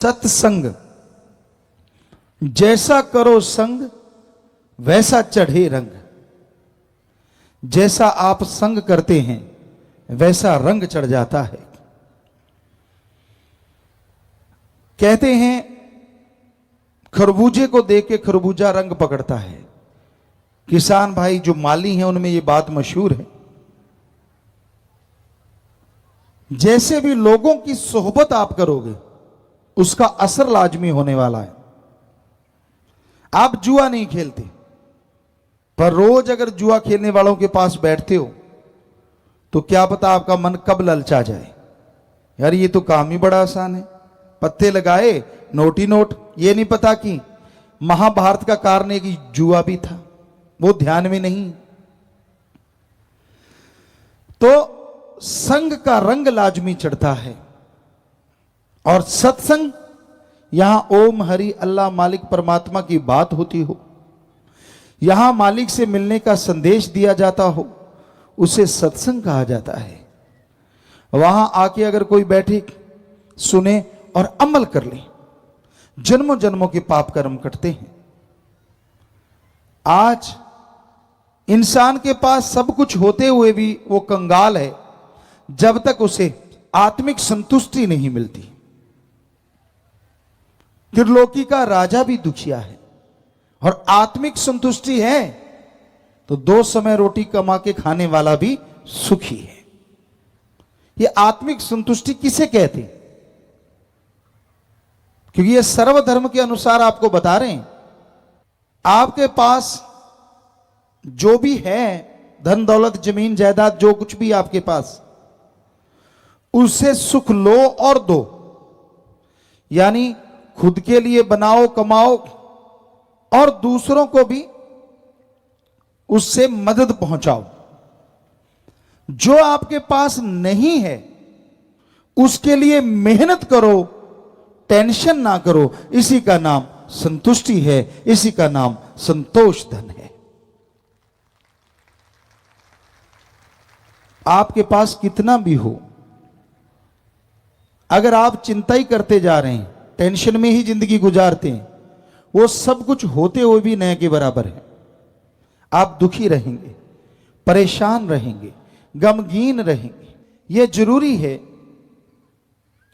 सत्संग जैसा करो संग वैसा चढ़े रंग। जैसा आप संग करते हैं वैसा रंग चढ़ जाता है। कहते हैं खरबूजे को देख के खरबूजा रंग पकड़ता है। किसान भाई जो माली हैं उनमें यह बात मशहूर है। जैसे भी लोगों की सोहबत आप करोगे उसका असर लाजमी होने वाला है। आप जुआ नहीं खेलते पर रोज अगर जुआ खेलने वालों के पास बैठते हो तो क्या पता आपका मन कब ललचा जाए। यार ये तो काम ही बड़ा आसान है, पत्ते लगाए नोट ही नोट। ये नहीं पता कि महाभारत का कारण एक जुआ भी था, वो ध्यान में नहीं। तो संग का रंग लाजमी चढ़ता है। और सत्संग यहां ओम हरि अल्लाह मालिक परमात्मा की बात होती हो, यहां मालिक से मिलने का संदेश दिया जाता हो, उसे सत्संग कहा जाता है। वहां आके अगर कोई बैठे सुने और अमल कर ले, जन्मों जन्मों के पाप कर्म कटते हैं। आज इंसान के पास सब कुछ होते हुए भी वो कंगाल है जब तक उसे आत्मिक संतुष्टि नहीं मिलती। त्रिलोकी का राजा भी दुखिया है और आत्मिक संतुष्टि है तो 2 समय रोटी कमा के खाने वाला भी सुखी है। ये आत्मिक संतुष्टि किसे कहते हैं? क्योंकि ये सर्वधर्म के अनुसार आपको बता रहे हैं। आपके पास जो भी है, धन दौलत जमीन जायदाद जो कुछ भी आपके पास, उससे सुख लो और दो। यानी खुद के लिए बनाओ कमाओ और दूसरों को भी उससे मदद पहुंचाओ। जो आपके पास नहीं है उसके लिए मेहनत करो, टेंशन ना करो। इसी का नाम संतुष्टि है, इसी का नाम संतोष धन है। आपके पास कितना भी हो, अगर आप चिंता ही करते जा रहे हैं, टेंशन में ही जिंदगी गुजारते हैं, वो सब कुछ होते हुए भी न के बराबर है। आप दुखी रहेंगे, परेशान रहेंगे, गमगीन रहेंगे। यह जरूरी है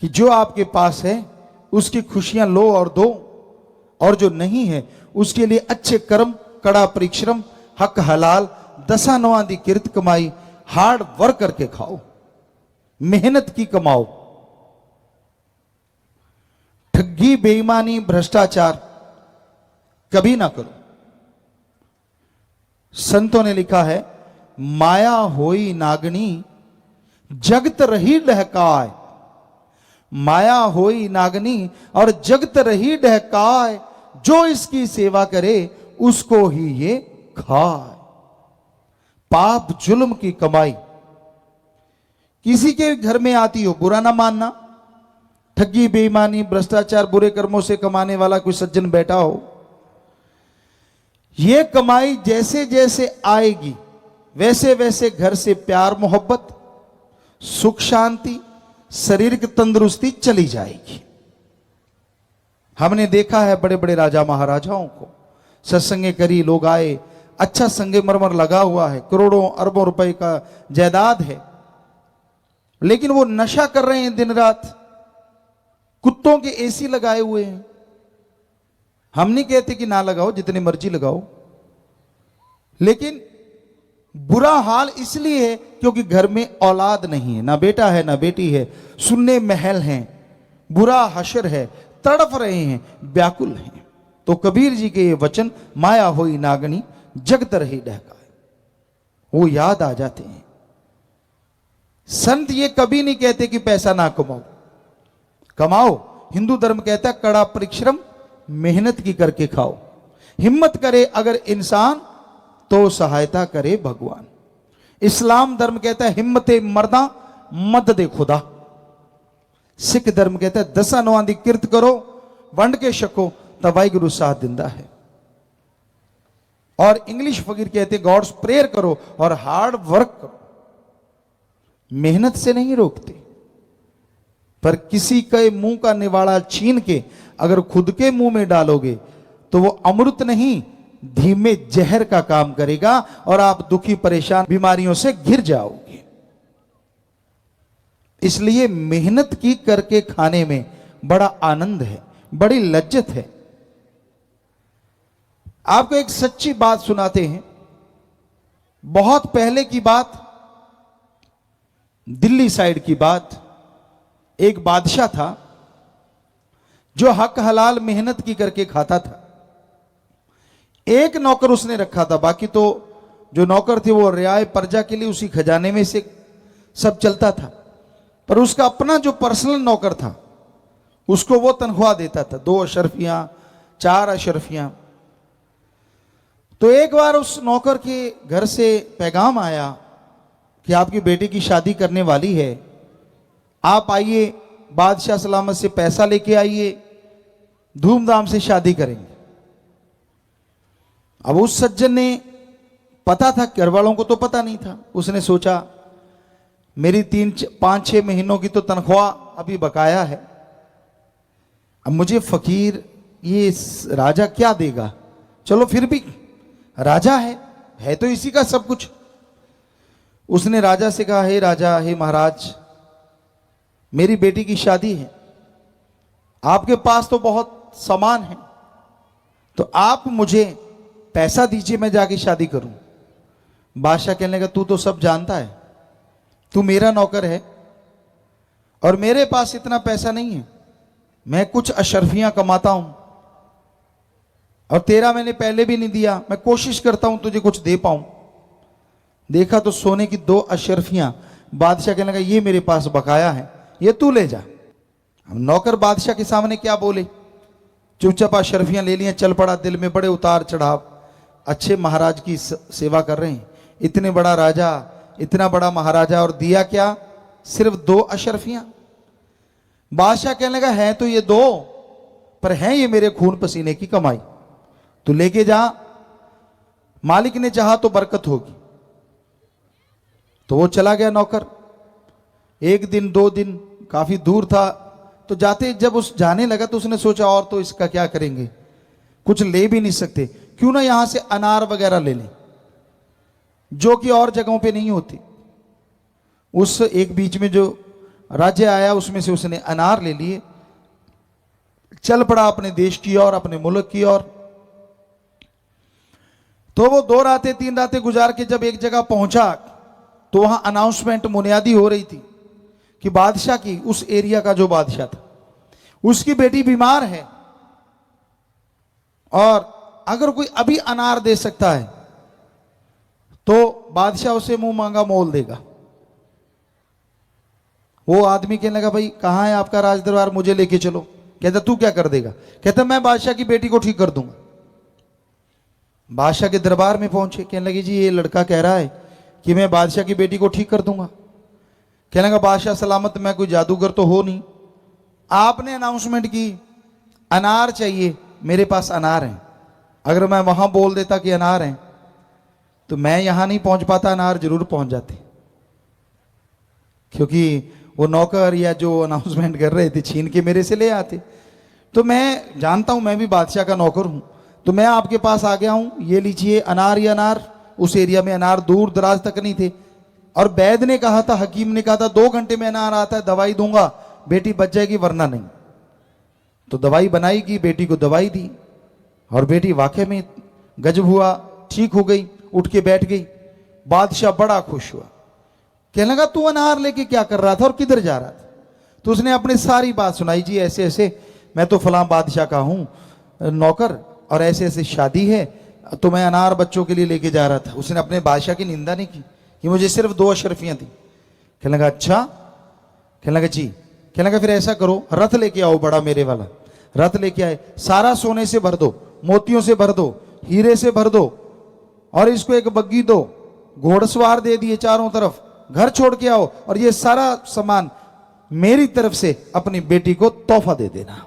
कि जो आपके पास है उसकी खुशियां लो और दो, और जो नहीं है उसके लिए अच्छे कर्म, कड़ा परिश्रम, हक हलाल, दसा नवादी किरत कमाई, हार्ड वर्क करके खाओ, मेहनत की कमाओ। ठगी बेईमानी भ्रष्टाचार कभी ना करो। संतों ने लिखा है, माया होई नागनी जगत रही डहकाय। माया होई नागनी और जगत रही डहकाय, जो इसकी सेवा करे उसको ही ये खाए। पाप जुल्म की कमाई किसी के घर में आती हो, बुरा ना मानना। ठगी बेईमानी भ्रष्टाचार बुरे कर्मों से कमाने वाला कोई सज्जन बैठा हो, यह कमाई जैसे जैसे आएगी वैसे वैसे घर से प्यार मोहब्बत, सुख शांति, शारीरिक तंदुरुस्ती चली जाएगी। हमने देखा है बड़े बड़े राजा महाराजाओं को, सत्संगे करी, लोग आए, अच्छा संगमरमर लगा हुआ है, करोड़ों अरबों रुपए का जायदाद है, लेकिन वो नशा कर रहे हैं दिन रात, कुत्तों के एसी लगाए हुए हैं। हम नहीं कहते कि ना लगाओ, जितनी मर्जी लगाओ, लेकिन बुरा हाल इसलिए है क्योंकि घर में औलाद नहीं है, ना बेटा है ना बेटी है, सुन्ने महल हैं, बुरा हशर है, तड़फ रहे हैं, व्याकुल हैं। तो कबीर जी के ये वचन, माया होई नागनी जगत रही डहकाए, वो याद आ जाते हैं। संत ये कभी नहीं कहते कि पैसा ना कमाओ, कमाओ। हिंदू धर्म कहता है कड़ा परिश्रम मेहनत की करके खाओ। हिम्मत करे अगर इंसान तो सहायता करे भगवान। इस्लाम धर्म कहता है हिम्मते मर्दा मददे खुदा। सिख धर्म कहता है दसा नौआं दी किरत करो, वंड के छको तो वाहिगुरु साथ दिंदा है। और इंग्लिश फकीर कहते गॉड्स प्रेयर करो और हार्ड वर्क करो। मेहनत से नहीं रोकते पर किसी के मुंह का निवाड़ा छीन के अगर खुद के मुंह में डालोगे तो वो अमृत नहीं, धीमे जहर का काम करेगा और आप दुखी परेशान बीमारियों से घिर जाओगे। इसलिए मेहनत की करके खाने में बड़ा आनंद है, बड़ी लज्जत है। आपको एक सच्ची बात सुनाते हैं। बहुत पहले की बात, दिल्ली साइड की बात। एक बादशाह था जो हक हलाल मेहनत की करके खाता था। एक नौकर उसने रखा था, बाकी तो जो नौकर थे वो रियाए प्रजा के लिए उसी खजाने में से सब चलता था। पर उसका अपना जो पर्सनल नौकर था उसको वो तनख्वाह देता था, 2 अशरफियां 4 अशरफियां। तो एक बार उस नौकर के घर से पैगाम आया कि आपकी बेटी की शादी करने वाली है, आप आइए, बादशाह सलामत से पैसा लेके आइए, धूमधाम से शादी करेंगे। अब उस सज्जन ने, पता था, घर वालों को तो पता नहीं था, उसने सोचा मेरी 3-5-6 महीनों की तो तनख्वाह अभी बकाया है, अब मुझे फकीर ये राजा क्या देगा, चलो फिर भी राजा है तो इसी का सब कुछ। उसने राजा से कहा, हे राजा, हे महाराज, मेरी बेटी की शादी है, आपके पास तो बहुत सामान है, तो आप मुझे पैसा दीजिए, मैं जाके शादी करूं। बादशाह कहने लगा, तू तो सब जानता है, तू मेरा नौकर है और मेरे पास इतना पैसा नहीं है, मैं कुछ अशरफियां कमाता हूं और तेरा मैंने पहले भी नहीं दिया, मैं कोशिश करता हूं तुझे कुछ दे पाऊं। देखा तो सोने की 2 अशरफियां। बादशाह कहने लगा, ये मेरे पास बकाया है, ये तू ले जा। अब नौकर बादशाह के सामने क्या बोले, चुपचाप अशरफियां ले लिया, चल पड़ा। दिल में बड़े उतार चढ़ाव, अच्छे महाराज की सेवा कर रहे हैं, इतने बड़ा राजा, इतना बड़ा महाराजा, और दिया क्या, सिर्फ 2 अशरफियां। बादशाह कहने लगा, है तो ये 2, पर है ये मेरे खून पसीने की कमाई, तू लेके जा, मालिक ने चाहा तो बरकत होगी। तो वो चला गया नौकर। 1 दिन 2 दिन, काफी दूर था, तो जाते जब उस जाने लगा तो उसने सोचा, और तो इसका क्या करेंगे, कुछ ले भी नहीं सकते, क्यों ना यहां से अनार वगैरह ले लें, जो कि और जगहों पे नहीं होती। उस एक बीच में जो राज्य आया उसमें से उसने अनार ले लिए, चल पड़ा अपने देश की ओर, अपने मुल्क की ओर। तो वो 2 रातें 3 रातें गुजार के जब एक जगह पहुंचा तो वहां अनाउंसमेंट, मुनियादी हो रही थी कि बादशाह की, उस एरिया का जो बादशाह था, उसकी बेटी बीमार है और अगर कोई अभी अनार दे सकता है तो बादशाह उसे मुंह मांगा मोल देगा। वो आदमी कहने लगा, भाई कहां है आपका राज दरबार, मुझे लेके चलो। कहता, तू क्या कर देगा? कहता, मैं बादशाह की बेटी को ठीक कर दूंगा। बादशाह के दरबार में पहुंचे, कहने लगे, जी ये लड़का कह रहा है कि मैं बादशाह की बेटी को ठीक कर दूंगा। कहने लगा, बादशाह सलामत, मैं कोई जादूगर तो हो नहीं, आपने अनाउंसमेंट की अनार चाहिए, मेरे पास अनार हैं, अगर मैं वहां बोल देता कि अनार हैं तो मैं यहां नहीं पहुंच पाता, अनार जरूर पहुंच जाते, क्योंकि वो नौकर या जो अनाउंसमेंट कर रहे थे छीन के मेरे से ले आते। तो मैं जानता हूं, मैं भी बादशाह का नौकर हूं, तो मैं आपके पास आ गया हूं, ये लीजिए अनार ही अनार। उस एरिया में अनार दूर दराज तक नहीं थे, और वैद्य ने कहा था, हकीम ने कहा था, 2 घंटे में अनार आता है, दवाई दूंगा, बेटी बच जाएगी वरना नहीं। तो दवाई बनाई गई, बेटी को दवाई दी और बेटी वाकई में गजब हुआ, ठीक हो गई, उठ के बैठ गई। बादशाह बड़ा खुश हुआ, कहने लगा, तू अनार लेके क्या कर रहा था और किधर जा रहा था? तो उसने अपनी सारी बात सुनाई, जी ऐसे ऐसे मैं तो फलां बादशाह का हूं नौकर और ऐसे ऐसे शादी है, तो मैं अनार बच्चों के लिए लेके जा रहा था। उसने अपने बादशाह की निंदा नहीं की कि मुझे सिर्फ 2 अशरफियां थी। कहने लगा, अच्छा? कहने लगा, जी। कहने लगा, फिर ऐसा करो, रथ लेके आओ बड़ा, मेरे वाला रथ लेके आए, सारा सोने से भर दो, मोतियों से भर दो, हीरे से भर दो, और इसको एक बग्गी दो, घोड़सवार दे दिए चारों तरफ, घर छोड़ के आओ और ये सारा सामान मेरी तरफ से अपनी बेटी को तोहफा दे देना।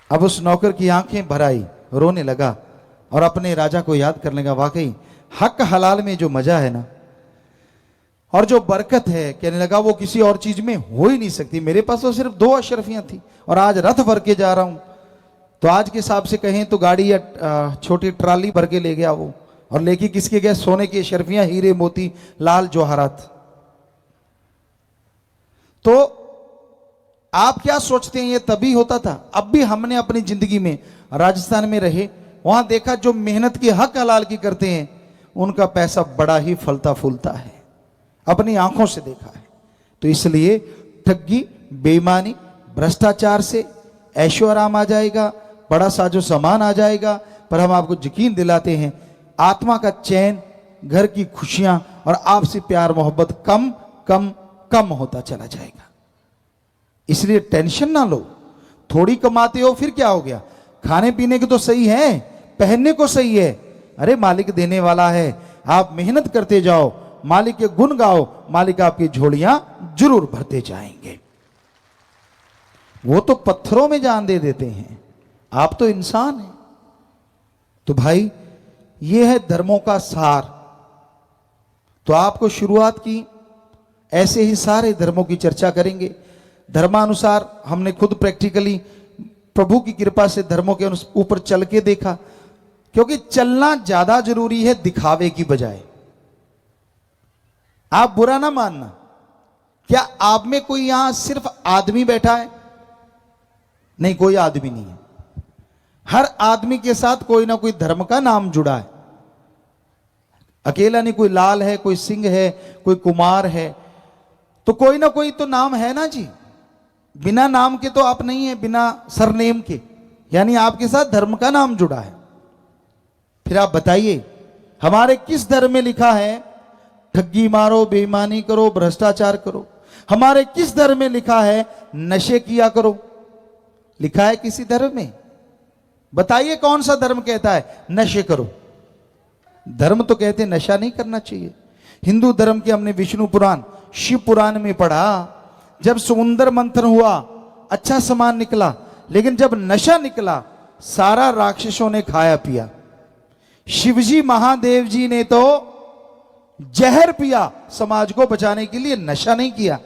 अब उस नौकर की आंखें भर आई, रोने लगा और अपने राजा को याद करने लगा, वाकई हक हलाल में जो मजा है ना, और जो बरकत है, कहने लगा, वो किसी और चीज में हो ही नहीं सकती। मेरे पास तो सिर्फ 2 अशरफियां थी और आज रथ भर के जा रहा हूं। तो आज के हिसाब से कहें तो गाड़ी या छोटी ट्राली भर के ले गया वो। और लेके किसके गए? सोने की अशरफियां, हीरे मोती, लाल जवाहरात। तो आप क्या सोचते हैं ये तभी होता था? अब भी हमने अपनी जिंदगी में राजस्थान में रहे, वहां देखा जो मेहनत की हक हलाल की करते हैं उनका पैसा बड़ा ही फलता फूलता है, अपनी आंखों से देखा है। तो इसलिए ठगी, बेईमानी, भ्रष्टाचार से ऐशो आराम आ जाएगा, बड़ा साजो सामान आ जाएगा, पर हम आपको यकीन दिलाते हैं आत्मा का चैन, घर की खुशियां और आपसे प्यार मोहब्बत कम कम कम होता चला जाएगा। इसलिए टेंशन ना लो। थोड़ी कमाते हो फिर क्या हो गया? खाने पीने के तो सही है, पहनने को सही है। अरे मालिक देने वाला है, आप मेहनत करते जाओ, मालिक के गुण गाओ, मालिक आपकी झोलियां जरूर भरते जाएंगे। वो तो पत्थरों में जान दे देते हैं, आप तो इंसान हैं। तो भाई ये है धर्मों का सार। तो आपको शुरुआत की, ऐसे ही सारे धर्मों की चर्चा करेंगे। धर्मानुसार हमने खुद प्रैक्टिकली प्रभु की कृपा से धर्मों के ऊपर चल के देखा, क्योंकि चलना ज्यादा जरूरी है दिखावे की बजाय। आप बुरा ना मानना, क्या आप में कोई यहां सिर्फ आदमी बैठा है? नहीं, कोई आदमी नहीं है। हर आदमी के साथ कोई ना कोई धर्म का नाम जुड़ा है। अकेला नहीं, कोई लाल है, कोई सिंह है, कोई कुमार है, तो कोई ना कोई तो नाम है ना जी। बिना नाम के तो आप नहीं है, बिना सरनेम के, यानी आपके साथ धर्म का नाम जुड़ा है। फिर आप बताइए हमारे किस धर्म में लिखा है ठगी मारो, बेईमानी करो, भ्रष्टाचार करो? हमारे किस धर्म में लिखा है नशे किया करो? लिखा है किसी धर्म में? बताइए कौन सा धर्म कहता है नशे करो? धर्म तो कहते नशा नहीं करना चाहिए। हिंदू धर्म के हमने विष्णु पुराण, शिव पुराण में पढ़ा, जब समुद्र मंथन हुआ अच्छा सामान निकला, लेकिन जब नशा निकला सारा राक्षसों ने खाया पिया। शिवजी महादेव जी ने तो जहर पिया समाज को बचाने के लिए, नशा नहीं किया।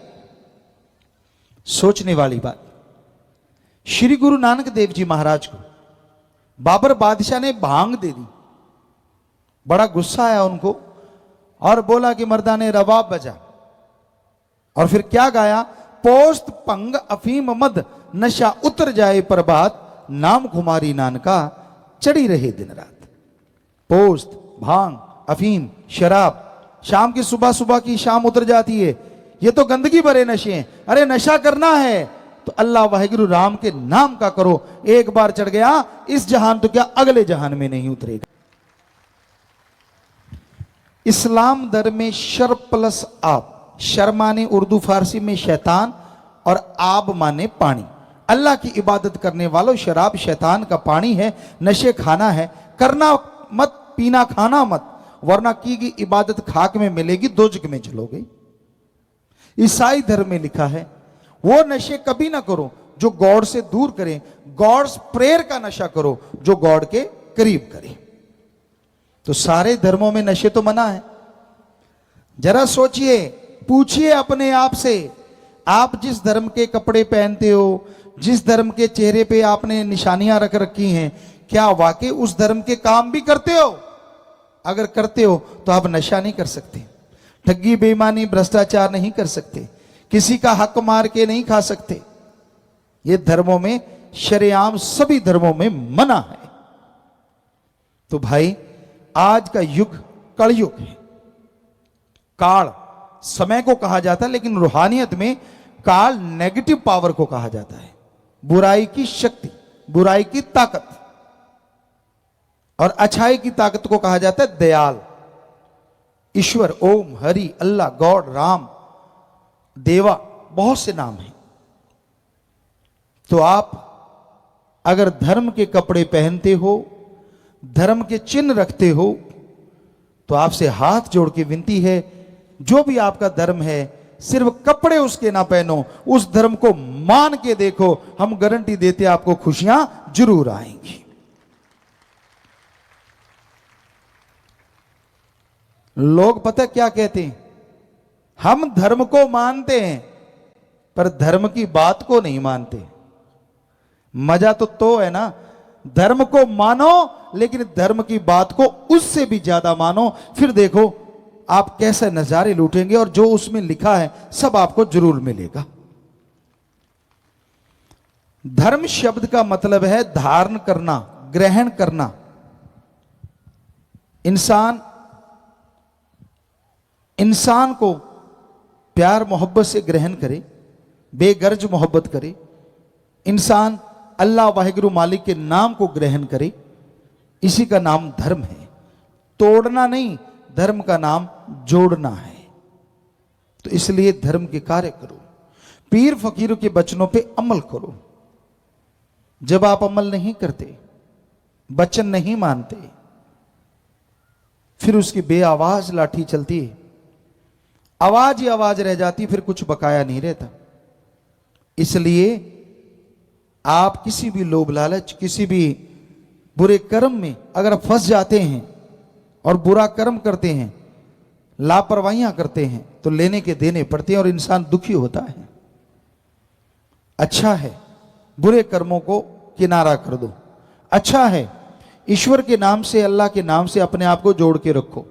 सोचने वाली बात। श्री गुरु नानक देव जी महाराज को बाबर बादशाह ने भांग दे दी। बड़ा गुस्सा आया उनको और बोला कि मर्दाने रबाब बजा। और फिर क्या गाया? पोस्त पंग अफीम मद, नशा उतर जाए प्रभात, नाम कुमारी नानका चढ़ी रहे दिन रात। पोस्त, भांग, अफीम, शराब, शाम की सुबह सुबह की शाम उतर जाती है, ये तो गंदगी भरे नशे हैं। अरे नशा करना है तो अल्लाह वाहिगुरु राम के नाम का करो। एक बार चढ़ गया इस जहान तो क्या अगले जहान में नहीं उतरेगा। इस्लाम धर्म में शर प्लस आब, शर माने उर्दू फारसी में शैतान और आब माने पानी। अल्लाह की इबादत करने वालों, शराब शैतान का पानी है, नशे खाना है, करना मत, पीना खाना मत, वरना की गई इबादत खाक में मिलेगी, दोजख में जलोगे। ईसाई धर्म में लिखा है वो नशे कभी ना करो जो गॉड से दूर करे, गॉड्स प्रेयर का नशा करो जो गॉड के करीब करे। तो सारे धर्मों में नशे तो मना है। जरा सोचिए, पूछिए अपने आप से, आप जिस धर्म के कपड़े पहनते हो, जिस धर्म के चेहरे पे आपने निशानियां रख रखी हैं, क्या वाकई उस धर्म के काम भी करते हो? अगर करते हो तो आप नशा नहीं कर सकते, ठगी बेईमानी भ्रष्टाचार नहीं कर सकते, किसी का हक मार के नहीं खा सकते। ये धर्मों में शरेआम सभी धर्मों में मना है। तो भाई आज का युग कलयुग है। काल समय को कहा जाता है, लेकिन रूहानियत में काल नेगेटिव पावर को कहा जाता है, बुराई की शक्ति, बुराई की ताकत। और अच्छाई की ताकत को कहा जाता है दयाल। ईश्वर, ओम, हरि, अल्लाह, गॉड, राम, देवा, बहुत से नाम हैं। तो आप अगर धर्म के कपड़े पहनते हो, धर्म के चिन्ह रखते हो, तो आपसे हाथ जोड़ के विनती है, जो भी आपका धर्म है सिर्फ कपड़े उसके ना पहनो, उस धर्म को मान के देखो, हम गारंटी देते आपको खुशियां जरूर आएंगी। लोग पता क्या कहते हैं? हम धर्म को मानते हैं पर धर्म की बात को नहीं मानते। मजा तो है ना, धर्म को मानो लेकिन धर्म की बात को उससे भी ज्यादा मानो, फिर देखो आप कैसे नजारे लूटेंगे और जो उसमें लिखा है सब आपको जरूर मिलेगा। धर्म शब्द का मतलब है धारण करना, ग्रहण करना। इंसान को प्यार मोहब्बत से ग्रहण करे, बेगर्ज मोहब्बत करे, इंसान अल्लाह वाहिगुरु मालिक के नाम को ग्रहण करे, इसी का नाम धर्म है। तोड़ना नहीं, धर्म का नाम जोड़ना है। तो इसलिए धर्म के कार्य करो, पीर फकीरों के वचनों पे अमल करो। जब आप अमल नहीं करते, वचन नहीं मानते, फिर उसकी बेआवाज लाठी चलती है, आवाज ही आवाज रह जाती, फिर कुछ बकाया नहीं रहता। इसलिए आप किसी भी लोभ लालच, किसी भी बुरे कर्म में अगर फंस जाते हैं और बुरा कर्म करते हैं, लापरवाहियां करते हैं, तो लेने के देने पड़ते हैं और इंसान दुखी होता है। अच्छा है बुरे कर्मों को किनारा कर दो, अच्छा है ईश्वर के नाम से, अल्लाह के नाम से अपने आप को जोड़ के रखो।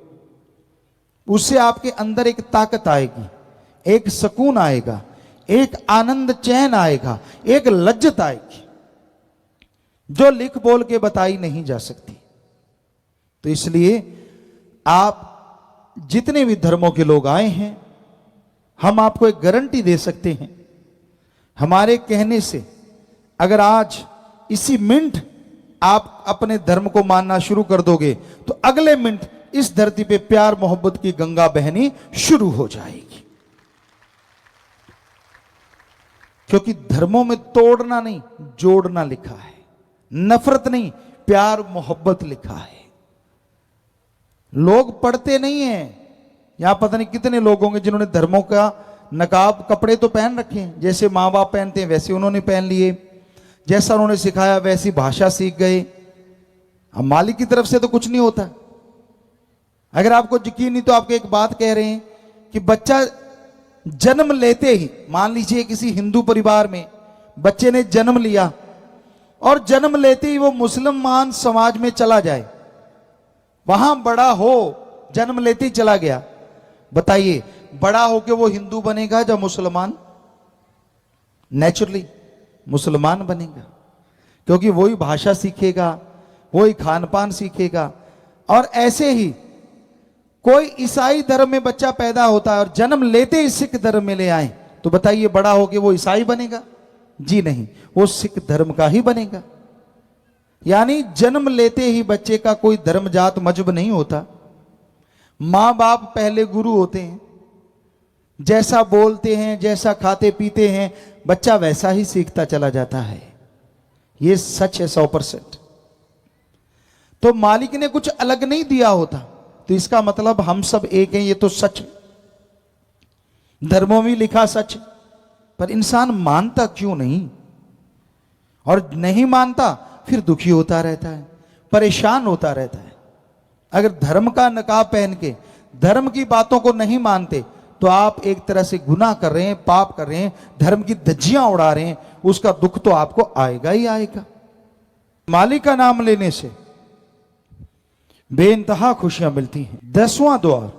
उससे आपके अंदर एक ताकत आएगी, एक सुकून आएगा, एक आनंद चैन आएगा, एक लज्जत आएगी जो लिख बोल के बताई नहीं जा सकती। तो इसलिए आप जितने भी धर्मों के लोग आए हैं, हम आपको एक गारंटी दे सकते हैं, हमारे कहने से अगर आज इसी मिनट आप अपने धर्म को मानना शुरू कर दोगे तो अगले मिनट इस धरती पे प्यार मोहब्बत की गंगा बहनी शुरू हो जाएगी। क्योंकि धर्मों में तोड़ना नहीं, जोड़ना लिखा है, नफरत नहीं, प्यार मोहब्बत लिखा है। लोग पढ़ते नहीं हैं। यहां पता नहीं कितने लोग होंगे जिन्होंने धर्मों का नकाब, कपड़े तो पहन रखे हैं, जैसे माँ बाप पहनते हैं वैसे उन्होंने पहन लिए, जैसा उन्होंने सिखाया वैसी भाषा सीख गए। अब मालिक की तरफ से तो कुछ नहीं होता। अगर आपको यकीन नहीं तो आपको एक बात कह रहे हैं कि बच्चा जन्म लेते ही, मान लीजिए किसी हिंदू परिवार में बच्चे ने जन्म लिया और जन्म लेते ही वो मुसलमान समाज में चला जाए, वहां बड़ा हो, जन्म लेते ही चला गया, बताइए बड़ा होके वो हिंदू बनेगा या मुसलमान? नेचुरली मुसलमान बनेगा, क्योंकि वही भाषा सीखेगा, वही खान पान सीखेगा। और ऐसे ही कोई ईसाई धर्म में बच्चा पैदा होता है और जन्म लेते ही सिख धर्म में ले आए, तो बताइए बड़ा होके वो ईसाई बनेगा? जी नहीं, वो सिख धर्म का ही बनेगा। यानी जन्म लेते ही बच्चे का कोई धर्म जात मजहब नहीं होता। मां बाप पहले गुरु होते हैं, जैसा बोलते हैं, जैसा खाते पीते हैं, बच्चा वैसा ही सीखता चला जाता है। यह सच है 100%। तो मालिक ने कुछ अलग नहीं दिया होता, तो इसका मतलब हम सब एक हैं, ये तो सच है, धर्मों में लिखा सच। पर इंसान मानता क्यों नहीं? और नहीं मानता फिर दुखी होता रहता है, परेशान होता रहता है। अगर धर्म का नकाब पहन के धर्म की बातों को नहीं मानते तो आप एक तरह से गुनाह कर रहे हैं, पाप कर रहे हैं, धर्म की धज्जियां उड़ा रहे हैं। उसका दुख तो आपको आएगा ही आएगा। मालिक का नाम लेने से बेइंतहा खुशियां मिलती हैं। 10वां द्वार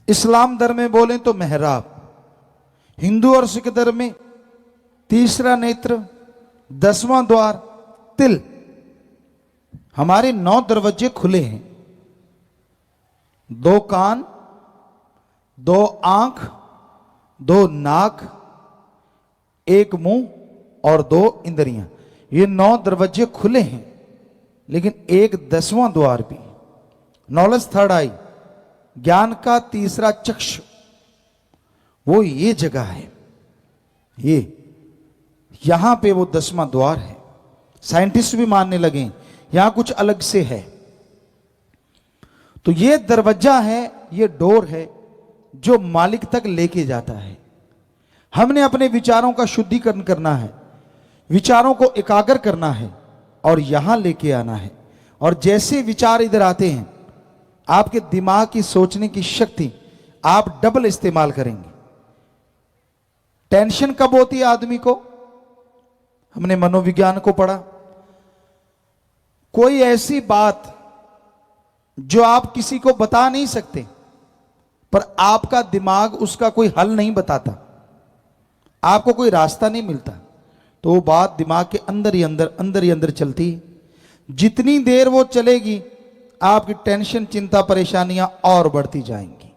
इस्लाम धर्म में बोलें तो मेहराब, हिंदू और सिख धर्म में तीसरा नेत्र, 10वां द्वार तिल। हमारे 9 दरवाजे खुले हैं, 2 कान, 2 आंख, 2 नाक, 1 मुंह और 2 इंद्रियां। ये 9 दरवाजे खुले हैं, लेकिन एक 10वां द्वार भी, नॉलेज थर्ड आई, ज्ञान का तीसरा चक्षु, वो ये जगह है। ये यहां पे वो 10वां द्वार है। साइंटिस्ट भी मानने लगे यहां कुछ अलग से है। तो ये दरवाजा है, ये डोर है जो मालिक तक लेके जाता है। हमने अपने विचारों का शुद्धिकरण करना है, विचारों को एकाग्र करना है और यहां लेके आना है। और जैसे विचार इधर आते हैं, आपके दिमाग की सोचने की शक्ति, आप डबल इस्तेमाल करेंगे। टेंशन कब होती है आदमी को? हमने मनोविज्ञान को पढ़ा, कोई ऐसी बात जो आप किसी को बता नहीं सकते, पर आपका दिमाग उसका कोई हल नहीं बताता, आपको कोई रास्ता नहीं मिलता, तो वो बात दिमाग के अंदर ही अंदर चलती है। जितनी देर वो चलेगी आपकी टेंशन, चिंता, परेशानियां और बढ़ती जाएंगी,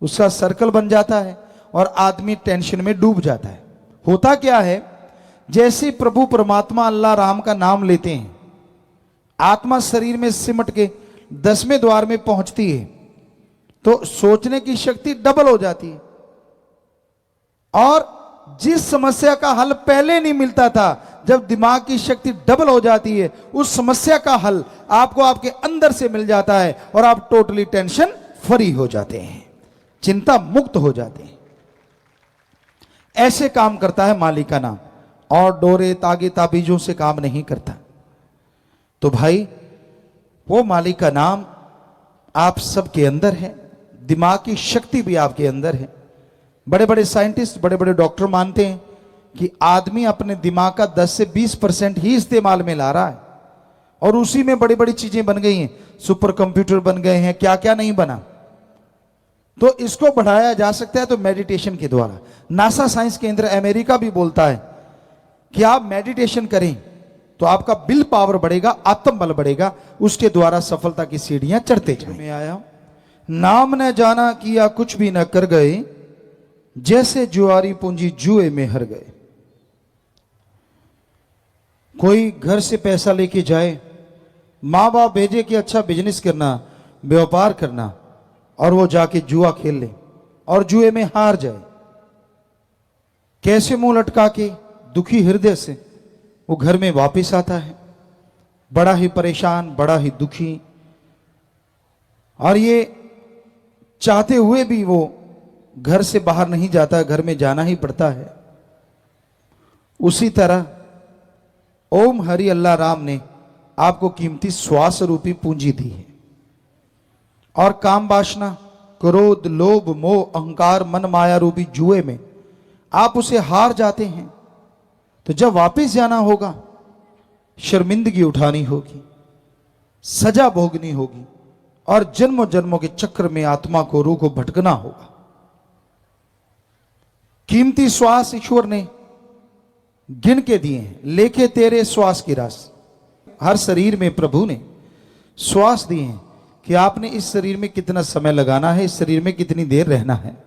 उसका सर्कल बन जाता है और आदमी टेंशन में डूब जाता है। होता क्या है, जैसे प्रभु परमात्मा अल्लाह राम का नाम लेते हैं, आत्मा शरीर में सिमट के 10वें द्वार में पहुंचती है, तो सोचने की शक्ति डबल हो जाती है। और जिस समस्या का हल पहले नहीं मिलता था, जब दिमाग की शक्ति डबल हो जाती है, उस समस्या का हल आपको आपके अंदर से मिल जाता है और आप टोटली टेंशन फ्री हो जाते हैं, चिंता मुक्त हो जाते हैं। ऐसे काम करता है मालिक का नाम, और डोरे तागे ताबीजों से काम नहीं करता। तो भाई वो मालिक का नाम आप सबके अंदर है, दिमाग की शक्ति भी आपके अंदर है। बड़े बड़े साइंटिस्ट, बड़े बड़े डॉक्टर मानते हैं कि आदमी अपने दिमाग का 10 से 20% ही इस्तेमाल में ला रहा है, और उसी में बड़ी बड़ी चीजें बन गई हैं, सुपर कंप्यूटर बन गए हैं, क्या क्या नहीं बना। तो इसको बढ़ाया जा सकता है तो मेडिटेशन के द्वारा। नासा साइंस केंद्र अमेरिका भी बोलता है कि आप मेडिटेशन करें तो आपका विल पावर बढ़ेगा, आत्मबल बढ़ेगा, उसके द्वारा सफलता की सीढ़ियां चढ़ते जाएं। मैं आया नाम न जाना किया कुछ भी न कर गए, जैसे जुआरी पूंजी जुए में हर गए। कोई घर से पैसा लेके जाए, माँ बाप भेजे कि अच्छा बिजनेस करना, व्यापार करना, और वो जाके जुआ खेल ले और जुए में हार जाए, कैसे मुंह लटका के दुखी हृदय से वो घर में वापस आता है, बड़ा ही परेशान, बड़ा ही दुखी, और ये चाहते हुए भी वो घर से बाहर नहीं जाता, घर में जाना ही पड़ता है। उसी तरह ओम हरि अल्लाह राम ने आपको कीमती श्वास रूपी पूंजी दी है, और काम वासना, क्रोध, लोभ, मोह, अहंकार, मन माया रूपी जुए में आप उसे हार जाते हैं। तो जब वापस जाना होगा, शर्मिंदगी उठानी होगी, सजा भोगनी होगी, और जन्मों जन्मों के चक्र में आत्मा को, रूह को भटकना होगा। कीमती श्वास ईश्वर ने गिन के दिए हैं, लेके तेरे श्वास की रास। हर शरीर में प्रभु ने श्वास दिए हैं कि आपने इस शरीर में कितना समय लगाना है, इस शरीर में कितनी देर रहना है।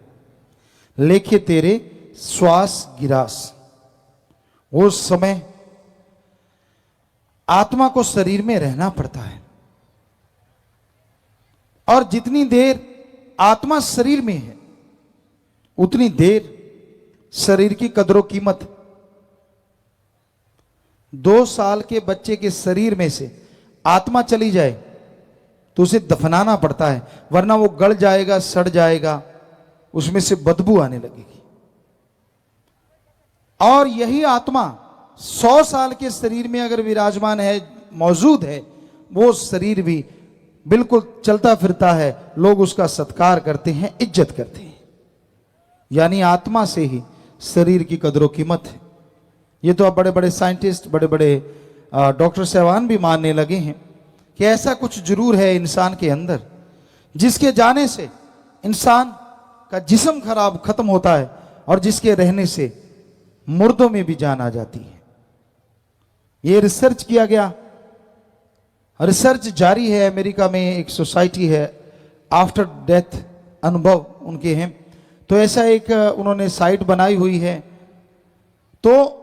लेके तेरे श्वास गिरास, वो समय आत्मा को शरीर में रहना पड़ता है, और जितनी देर आत्मा शरीर में है उतनी देर शरीर की कदरो कीमत। 2 साल के बच्चे के शरीर में से आत्मा चली जाए तो उसे दफनाना पड़ता है, वरना वो गल जाएगा, सड़ जाएगा, उसमें से बदबू आने लगेगी। और यही आत्मा 100 साल के शरीर में अगर विराजमान है, मौजूद है, वो शरीर भी बिल्कुल चलता फिरता है, लोग उसका सत्कार करते हैं, इज्जत करते हैं। यानी आत्मा से ही शरीर की कदर कीमत है। ये तो अब बड़े बड़े साइंटिस्ट, बड़े बड़े डॉक्टर साहबान भी मानने लगे हैं कि ऐसा कुछ जरूर है इंसान के अंदर, जिसके जाने से इंसान का जिस्म खराब खत्म होता है, और जिसके रहने से मुर्दों में भी जान आ जाती है। ये रिसर्च किया गया, रिसर्च जारी है। अमेरिका में एक सोसाइटी है, आफ्टर डेथ अनुभव उनके हैं, तो ऐसा एक उन्होंने साइट बनाई हुई है। तो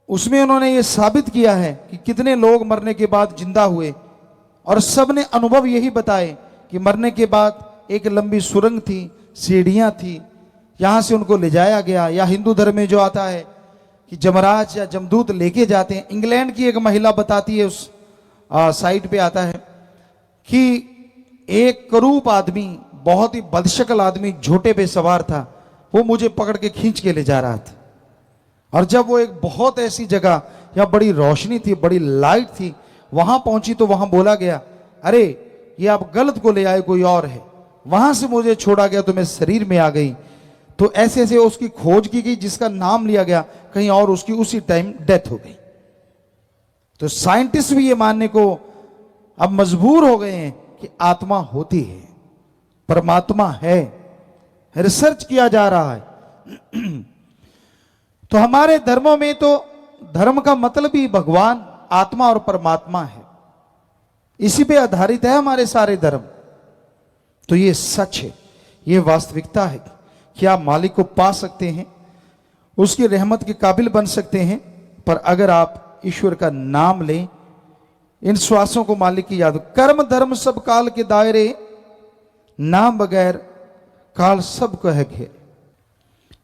उसमें उन्होंने ये साबित किया है कि कितने लोग मरने के बाद जिंदा हुए, और सबने अनुभव यही बताए कि मरने के बाद एक लंबी सुरंग थी, सीढ़ियां थी, यहां से उनको ले जाया गया। या हिंदू धर्म में जो आता है कि जमराज या जमदूत लेके जाते हैं। इंग्लैंड की एक महिला बताती है, उस साइट पे आता है कि एक करूप आदमी, बहुत ही बदशक्ल आदमी झोटे पे सवार था, वो मुझे पकड़ के खींच के ले जा रहा था। और जब वो एक बहुत ऐसी जगह या बड़ी रोशनी थी, बड़ी लाइट थी, वहां पहुंची तो वहां बोला गया, अरे ये आप गलत को ले आए, कोई और है। वहां से मुझे छोड़ा गया तो मैं शरीर में आ गई। तो ऐसे ऐसे उसकी खोज की गई, जिसका नाम लिया गया कहीं और, उसकी उसी टाइम डेथ हो गई। तो साइंटिस्ट भी ये मानने को अब मजबूर हो गए हैं कि आत्मा होती है, परमात्मा है, रिसर्च किया जा रहा है। तो हमारे धर्मों में तो धर्म का मतलब ही भगवान, आत्मा और परमात्मा है, इसी पे आधारित है हमारे सारे धर्म। तो ये सच है, ये वास्तविकता है कि आप मालिक को पा सकते हैं, उसकी रहमत के काबिल बन सकते हैं, पर अगर आप ईश्वर का नाम लें, इन श्वासों को मालिक की याद। कर्म धर्म सब काल के दायरे, नाम बगैर काल सब को है घेर।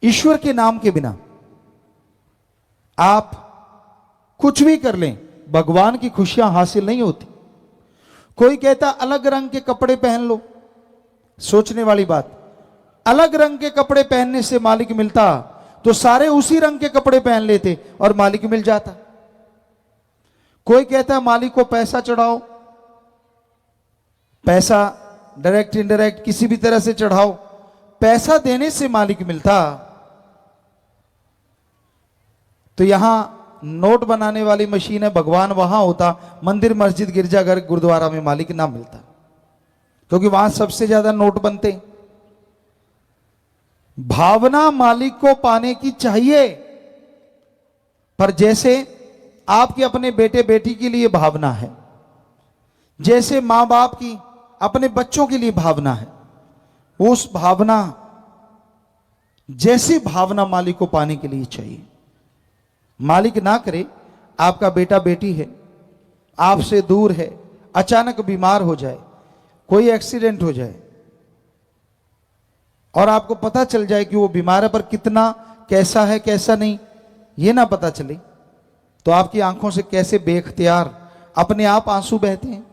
ईश्वर के नाम के बिना आप कुछ भी कर लें, भगवान की खुशियां हासिल नहीं होती। कोई कहता अलग रंग के कपड़े पहन लो, सोचने वाली बात। अलग रंग के कपड़े पहनने से मालिक मिलता तो सारे उसी रंग के कपड़े पहन लेते और मालिक मिल जाता। कोई कहता है मालिक को पैसा चढ़ाओ, पैसा डायरेक्ट इनडायरेक्ट किसी भी तरह से चढ़ाओ, पैसा देने से मालिक मिलता। तो यहां नोट बनाने वाली मशीन है, भगवान वहां होता, मंदिर मस्जिद गिरजाघर गुरुद्वारा में मालिक ना मिलता, क्योंकि वहां सबसे ज्यादा नोट बनते। भावना मालिक को पाने की चाहिए, पर जैसे आपके अपने बेटे बेटी के लिए भावना है, जैसे मां बाप की अपने बच्चों के लिए भावना है, उस भावना जैसी भावना मालिक को पाने के लिए चाहिए। मालिक ना करे, आपका बेटा बेटी है, आपसे दूर है, अचानक बीमार हो जाए, कोई एक्सीडेंट हो जाए और आपको पता चल जाए कि वो बीमार है, पर कितना कैसा है कैसा नहीं ये ना पता चले, तो आपकी आंखों से कैसे बेख्तियार अपने आप आंसू बहते हैं,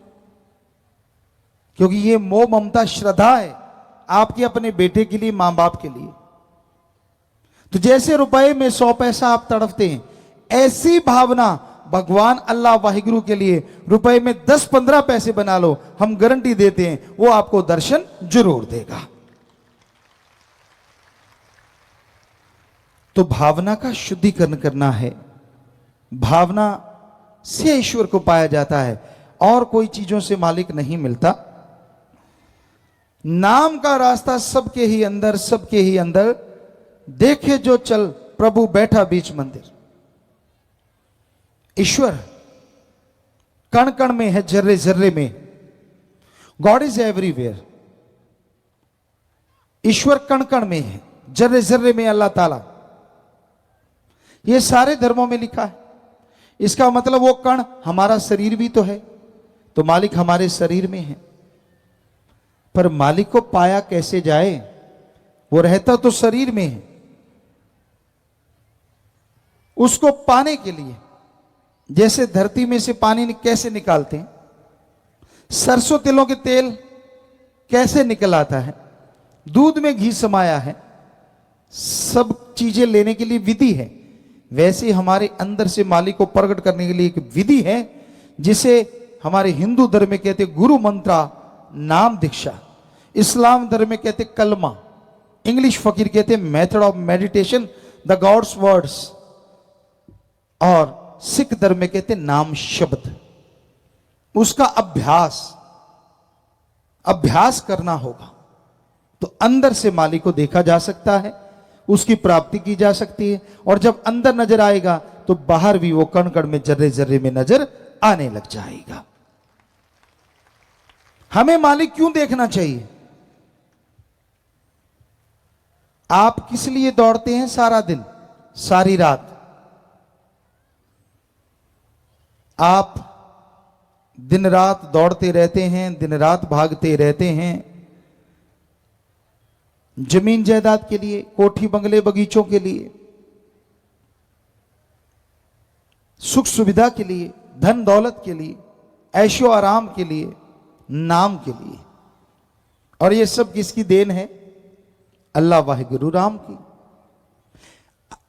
क्योंकि ये मोह ममता श्रद्धा है आपके अपने बेटे के लिए, मां बाप के लिए। तो जैसे रुपए में 100 पैसा आप तड़पते हैं, ऐसी भावना भगवान अल्लाह वाहिगुरु के लिए रुपए में 10-15 पैसे बना लो, हम गारंटी देते हैं वो आपको दर्शन जरूर देगा। तो भावना का शुद्धिकरण करना है, भावना से ईश्वर को पाया जाता है, और कोई चीजों से मालिक नहीं मिलता। नाम का रास्ता सबके ही अंदर, सबके ही अंदर, देखे जो चल प्रभु बैठा बीच मंदिर। ईश्वर कण कण में है, जर्रे जर्रे में। God is everywhere. ईश्वर कण कण में है, जर्रे जर्रे में अल्लाह ताला। ये सारे धर्मों में लिखा है। इसका मतलब वो कण हमारा शरीर भी तो है, तो मालिक हमारे शरीर में है। पर मालिक को पाया कैसे जाए? वो रहता तो शरीर में है। उसको पाने के लिए जैसे धरती में से पानी कैसे निकालते हैं, सरसों तिलों के तेल कैसे निकल आता है, दूध में घी समाया है, सब चीजें लेने के लिए विधि है, वैसे हमारे अंदर से मालिक को प्रकट करने के लिए एक विधि है, जिसे हमारे हिंदू धर्म में कहते गुरु मंत्रा, नाम दीक्षा। इस्लाम धर्म में कहते कलमा, इंग्लिश फकीर कहते method of meditation, the gods words, और सिख धर्म में कहते नाम शब्द। उसका अभ्यास करना होगा, तो अंदर से मालिक को देखा जा सकता है, उसकी प्राप्ति की जा सकती है। और जब अंदर नजर आएगा तो बाहर भी वो कण कण में, जर्रे जर्रे में नजर आने लग जाएगा। हमें मालिक क्यों देखना चाहिए? आप किस लिए दौड़ते हैं सारा दिन, सारी रात? आप दिन रात दौड़ते रहते हैं, दिन रात भागते रहते हैं, जमीन जायदाद के लिए, कोठी बंगले बगीचों के लिए, सुख सुविधा के लिए, धन दौलत के लिए, ऐशो आराम के लिए, नाम के लिए। और ये सब किसकी देन है? अल्लाह वाहिगुरु राम की।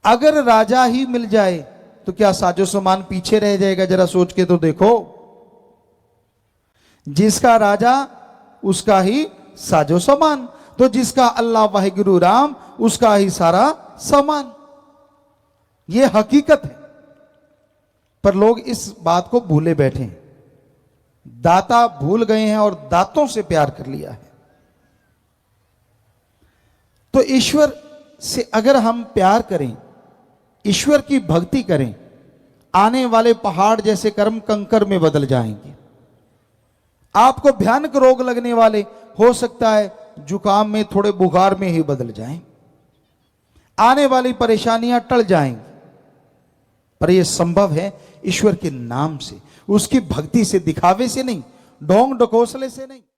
अगर राजा ही मिल जाए तो क्या साजो सामान पीछे रह जाएगा? जरा सोच के तो देखो। जिसका राजा उसका ही साजो सामान। तो जिसका अल्लाह वाहिगुरु राम, उसका ही सारा सामान। ये हकीकत है, पर लोग इस बात को भूले बैठे हैं। दाता भूल गए हैं और दातों से प्यार कर लिया है। तो ईश्वर से अगर हम प्यार करें, ईश्वर की भक्ति करें, आने वाले पहाड़ जैसे कर्म कंकर में बदल जाएंगे। आपको भयानक रोग लगने वाले हो सकता है जुकाम में, थोड़े बुखार में ही बदल जाएं। आने वाली परेशानियां टल जाएंगी। पर यह संभव है ईश्वर के नाम से, उसकी भक्ति से, दिखावे से नहीं, ढोंग ढकोसले से नहीं।